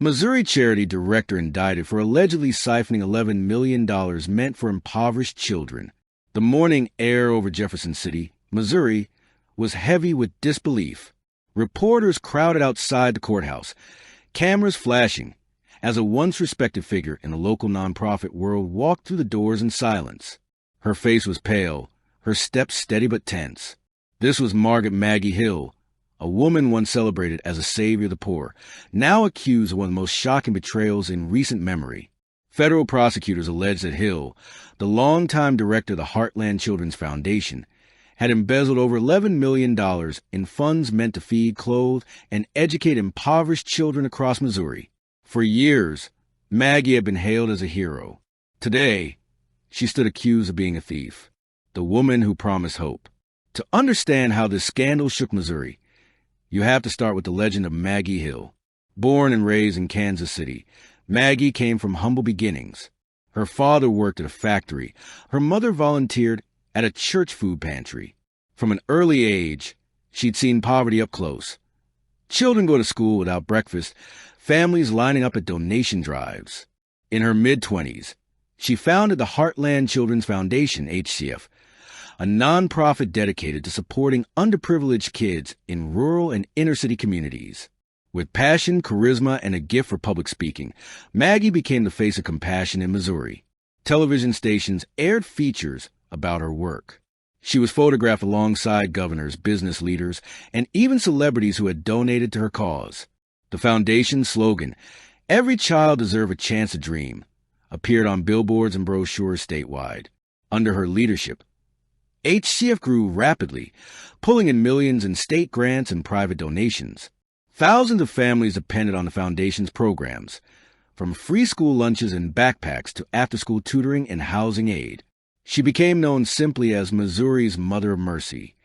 Missouri charity director indicted for allegedly siphoning $11 million meant for impoverished children. The morning air over Jefferson City, Missouri, was heavy with disbelief. Reporters crowded outside the courthouse, cameras flashing, as a once respected figure in the local nonprofit world walked through the doors in silence. Her face was pale, her steps steady but tense. This was Margaret Maggie Hill, a woman once celebrated as a savior of the poor, now accused of one of the most shocking betrayals in recent memory. Federal prosecutors alleged that Hill, the longtime director of the Heartland Children's Foundation, had embezzled over $11 million in funds meant to feed, clothe, and educate impoverished children across Missouri. For years, Maggie had been hailed as a hero. Today, she stood accused of being a thief, the woman who promised hope. To understand how this scandal shook Missouri, you have to start with the legend of Maggie Hill. Born and raised in Kansas City, Maggie came from humble beginnings. Her father worked at a factory. Her mother volunteered at a church food pantry. From an early age, she'd seen poverty up close. Children go to school without breakfast, families lining up at donation drives. In her mid-20s, she founded the Heartland Children's Foundation, HCF, a nonprofit dedicated to supporting underprivileged kids in rural and inner-city communities. With passion, charisma, and a gift for public speaking, Maggie became the face of compassion in Missouri. Television stations aired features about her work. She was photographed alongside governors, business leaders, and even celebrities who had donated to her cause. The foundation's slogan, "Every child deserves a chance to dream," appeared on billboards and brochures statewide. Under her leadership, HCF grew rapidly, pulling in millions in state grants and private donations. Thousands of families depended on the foundation's programs, from free school lunches and backpacks to after-school tutoring and housing aid. She became known simply as Missouri's Mother of Mercy.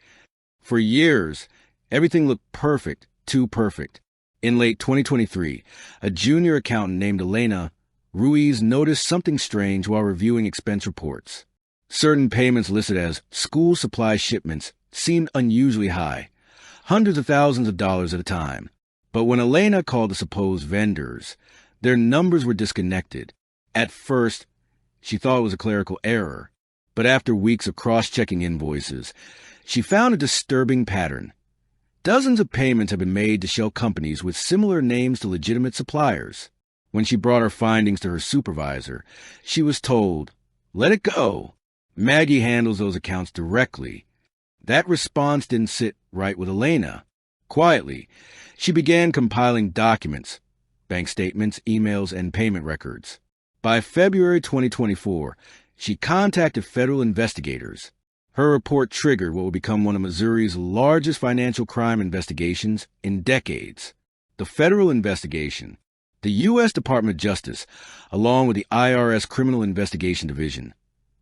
For years, everything looked perfect, too perfect. In late 2023, a junior accountant named Elena Ruiz noticed something strange while reviewing expense reports. Certain payments listed as school supply shipments seemed unusually high, hundreds of thousands of dollars at a time. But when Elena called the supposed vendors, their numbers were disconnected. At first, she thought it was a clerical error, but after weeks of cross-checking invoices, she found a disturbing pattern. Dozens of payments had been made to shell companies with similar names to legitimate suppliers. When she brought her findings to her supervisor, she was told, "Let it go. Maggie handles those accounts directly." That response didn't sit right with Elena. Quietly, she began compiling documents, bank statements, emails, and payment records. By February 2024, she contacted federal investigators. Her report triggered what would become one of Missouri's largest financial crime investigations in decades. The federal investigation, the U.S. Department of Justice, along with the IRS Criminal Investigation Division,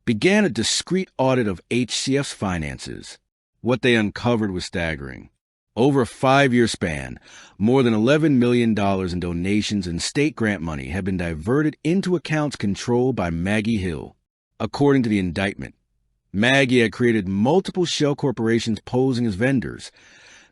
began a discreet audit of HCF's finances. What they uncovered was staggering. Over a 5-year span, more than $11 million in donations and state grant money had been diverted into accounts controlled by Maggie Hill. According to the indictment, Maggie had created multiple shell corporations posing as vendors,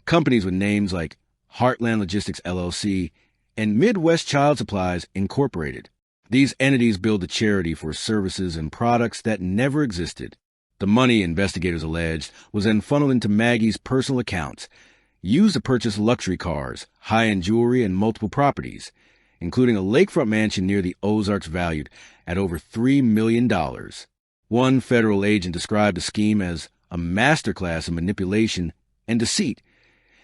companies with names like Heartland Logistics LLC and Midwest Child Supplies Incorporated. These entities billed the charity for services and products that never existed. The money, investigators alleged, was then funneled into Maggie's personal accounts, used to purchase luxury cars, high-end jewelry, and multiple properties, including a lakefront mansion near the Ozarks valued at over $3 million. One federal agent described the scheme as a masterclass in manipulation and deceit,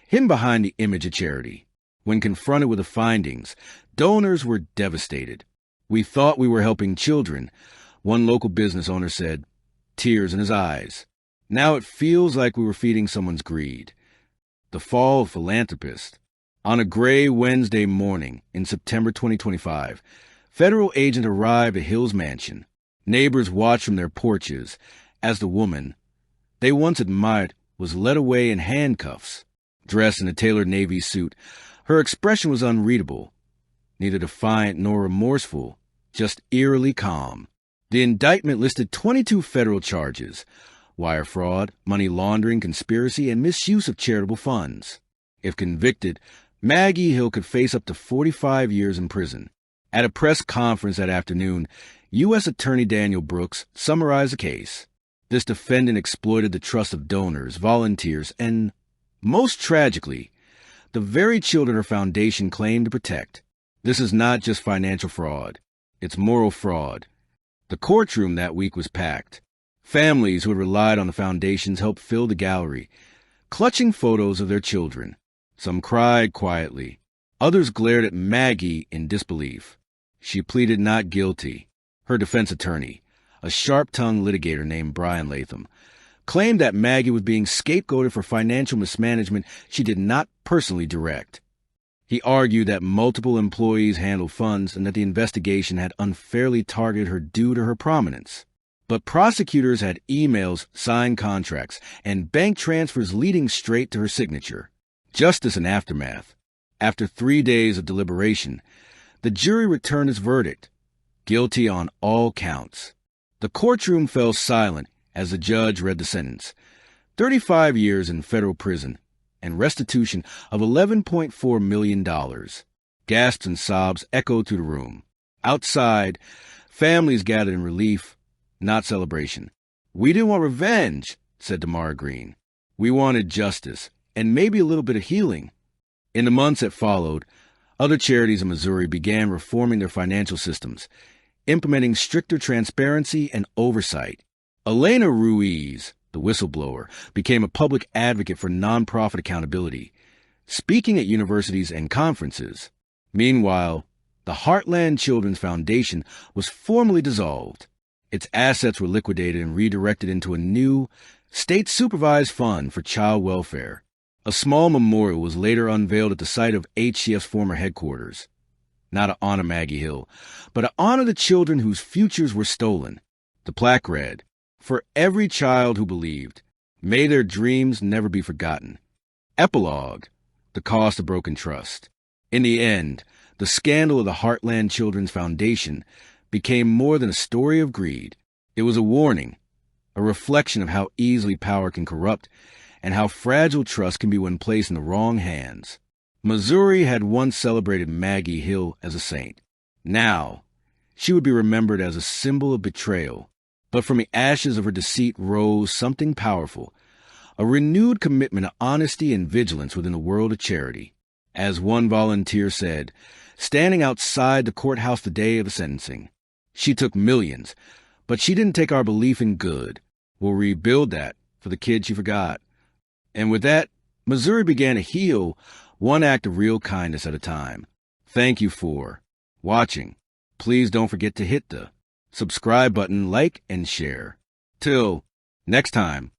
hidden behind the image of charity. When confronted with the findings, donors were devastated. "We thought we were helping children," one local business owner said, tears in his eyes. "Now it feels like we were feeding someone's greed." The fall of philanthropists. On a gray Wednesday morning in September 2025, federal agents arrived at Hill's mansion. Neighbors watched from their porches as the woman they once admired was led away in handcuffs. Dressed in a tailored navy suit, her expression was unreadable, neither defiant nor remorseful, just eerily calm. The indictment listed 22 federal charges: wire fraud, money laundering, conspiracy, and misuse of charitable funds. If convicted, Maggie Hill could face up to 45 years in prison. At a press conference that afternoon, U.S. Attorney Daniel Brooks summarized the case. This defendant exploited the trust of donors, volunteers, and, most tragically, the very children her foundation claimed to protect. This is not just financial fraud. It's moral fraud. The courtroom that week was packed. Families who had relied on the foundations helped fill the gallery, clutching photos of their children. Some cried quietly. Others glared at Maggie in disbelief. She pleaded not guilty. Her defense attorney, a sharp-tongued litigator named Brian Latham, claimed that Maggie was being scapegoated for financial mismanagement she did not personally direct. He argued that multiple employees handled funds and that the investigation had unfairly targeted her due to her prominence. But prosecutors had emails, signed contracts, and bank transfers leading straight to her signature. Justice and aftermath. After 3 days of deliberation, the jury returned its verdict, guilty on all counts. The courtroom fell silent as the judge read the sentence: 35 years in federal prison and restitution of $11.4 million. Gasps and sobs echoed through the room. Outside, families gathered in relief, not celebration. "We didn't want revenge," said Damara Green. "We wanted justice, and maybe a little bit of healing." In the months that followed, other charities in Missouri began reforming their financial systems, implementing stricter transparency and oversight. Elena Ruiz, the whistleblower, became a public advocate for nonprofit accountability, speaking at universities and conferences. Meanwhile, the Heartland Children's Foundation was formally dissolved. Its assets were liquidated and redirected into a new, state-supervised fund for child welfare. A small memorial was later unveiled at the site of HCF's former headquarters. Not to honor Maggie Hill, but to honor the children whose futures were stolen. The plaque read, "For every child who believed, may their dreams never be forgotten." Epilogue: the cost of broken trust. In the end, the scandal of the Heartland Children's Foundation became more than a story of greed. It was a warning, a reflection of how easily power can corrupt and how fragile trust can be when placed in the wrong hands. Missouri had once celebrated Maggie Hill as a saint. Now, she would be remembered as a symbol of betrayal. But from the ashes of her deceit rose something powerful, a renewed commitment to honesty and vigilance within the world of charity. As one volunteer said, standing outside the courthouse the day of the sentencing, "She took millions, but she didn't take our belief in good. We'll rebuild that for the kids she forgot." And with that, Missouri began to heal, one act of real kindness at a time. Thank you for watching. Please don't forget to hit the subscribe button, like, and share. Till next time.